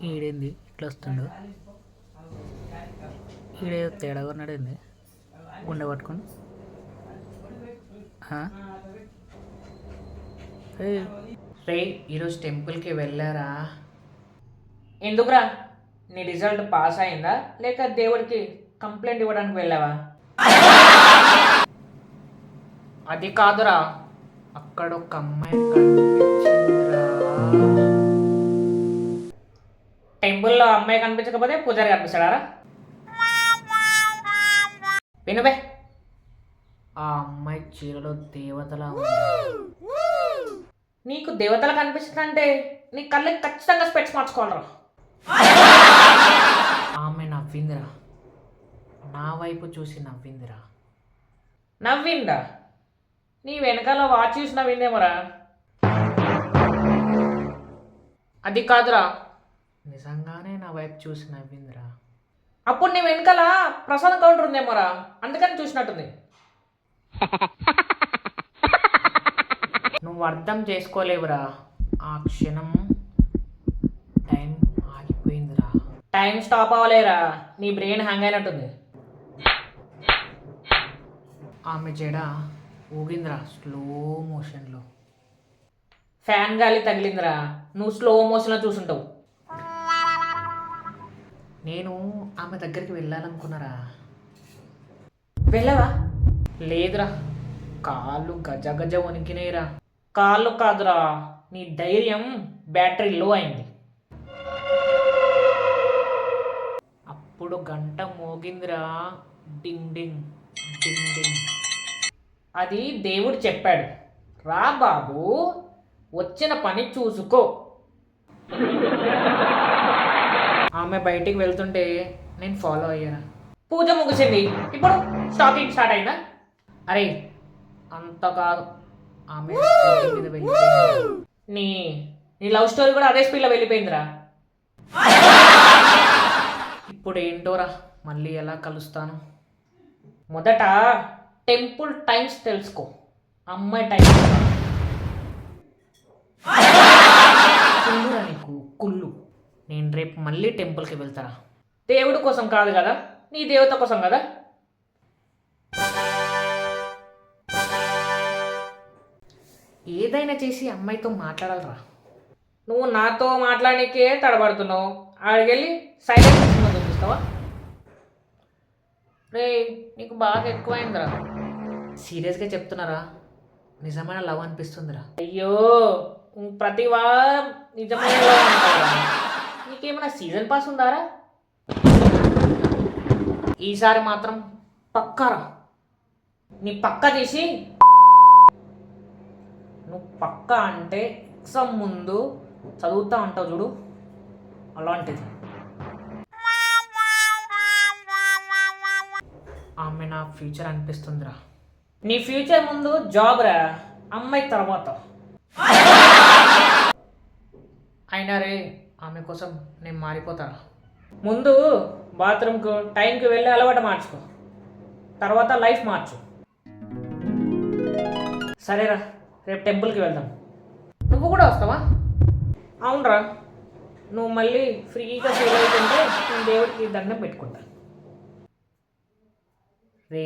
ఈడేంది ఇట్లా వస్తుండు? ఈడేదో తేడాగా ఉన్నాడేంది గుండె పట్టుకొని? రే, ఈరోజు టెంపుల్కి వెళ్ళారా? ఎందుకురా? నీ రిజల్ట్ పాస్ అయిందా లేక దేవుడికి కంప్లైంట్ ఇవ్వడానికి వెళ్ళావా? అది కాదురా, అక్కడ ఒక అమ్మాయి కనిపించిందిరా. టెంపుల్లో అమ్మాయి కనిపించకపోతే పూజారి కనిపిస్తాడారా? వినుబే, ఆ అమ్మాయి చీరలో దేవతలా ఉంది. నీకు దేవతలు కనిపిస్తుందంటే నీ కళ్ళకి ఖచ్చితంగా స్పెట్స్ మార్చుకోవాలరా. ఆమె నవ్విందిరా, నా వైపు చూసి నవ్విందిరా. నవ్విందా? నీ వెనకాల వాచ్ చూసి నవ్విందేమోరా. అది కాదురా, నిజంగానే నా వైపు చూసి నవ్విందిరా. అప్పుడు నీ వెనకాల ప్రసాదం కౌంటర్ ఉందేమోరా, అందుకని చూసినట్టుంది. నువ్వు అర్థం చేసుకోలేవురా. ఆ క్షణం టైం ఆగిపోయిందిరా. టైం స్టాప్ అవ్వలేరా, నీ బ్రెయిన్ హ్యాంగ్ అయినట్టుంది. ఆమె జడ ఊగిందిరా స్లో మోషన్లో. ఫ్యాన్ గాలి తగిలిందిరా, నువ్వు స్లో మోషన్లో చూసుంటావు. నేను ఆమె దగ్గరికి వెళ్ళాలనుకున్నారా. వెళ్ళవా? లేదురా, కాళ్ళు గజ గజ వణికినాయిరా. కాళ్ళు కాదురా, నీ ధైర్యం బ్యాటరీ లో అయింది. అప్పుడు గంట మోగిందిరా, డింగ్ డింగ్ డింగ్ డింగ్. అది దేవుడు చెప్పాడు, రా బాబు వచ్చిన పని చూసుకో. ఆమె బయటికి వెళ్తుంటే నేను ఫాలో అయ్యాను. పూజ ముగిసింది, ఇప్పుడు స్టాకింగ్ స్టార్ట్ అయిందా? అరే అంత కాదు, ఆమె మీద వెళ్ళిపోయింది. నీ నీ లవ్ స్టోరీ కూడా అదే స్పీడ్లో వెళ్ళిపోయిందిరా. ఇప్పుడు ఏంటోరా, మళ్ళీ ఎలా కలుస్తాను? మొదట టెంపుల్ టైమ్స్ తెలుసుకో, అమ్మాయి టైం. కుళ్ళురా నీకు, కుళ్ళు. నేను రేపు మళ్ళీ టెంపుల్కి వెళ్తారా. దేవుడి కోసం కాదు కదా, నీ దేవత కోసం కదా. ఏదైనా చేసి అమ్మాయితో మాట్లాడాలరా. నువ్వు నాతో మాట్లాడడానికే తడబడుతున్నావు, ఆడికెళ్ళి సైలెంట్ సినిమా చూపిస్తావా? రే, నీకు బాగా ఎక్కువైందిరా. సీరియస్గా చెప్తున్నారా, నిజమైన లవ్ అనిపిస్తుందిరా. అయ్యో, ప్రతి వారం నిజమైన లవ్ అంటారా? నీకేమైనా సీజన్ పాస్ ఉందారా? ఈసారి మాత్రం పక్కారా. నీ పక్క తీసి, నువ్వు పక్క అంటే ఎగ్జామ్ ముందు చదువుతా ఉంటావు చూడు, అలాంటిది. ఆమె నా ఫ్యూచర్ అనిపిస్తుందిరా. నీ ఫ్యూచర్ ముందు జాబ్ రా, అమ్మాయి తర్వాత. అయినా రే, ఆమె కోసం నేను మారిపోతాను. ముందు బాత్రూమ్కు టైంకి వెళ్ళి అలవాటు మార్చుకో, తర్వాత లైఫ్ మార్చు. సరేరా, రేపు టెంపుల్కి వెళ్దాం. నువ్వు కూడా వస్తావా? అవునరా, నువ్వు మళ్ళీ ఫ్రీగా ఫీల్ అవుతుంటే నేను దేవుడికి దండం పెట్టుకుంటా రే.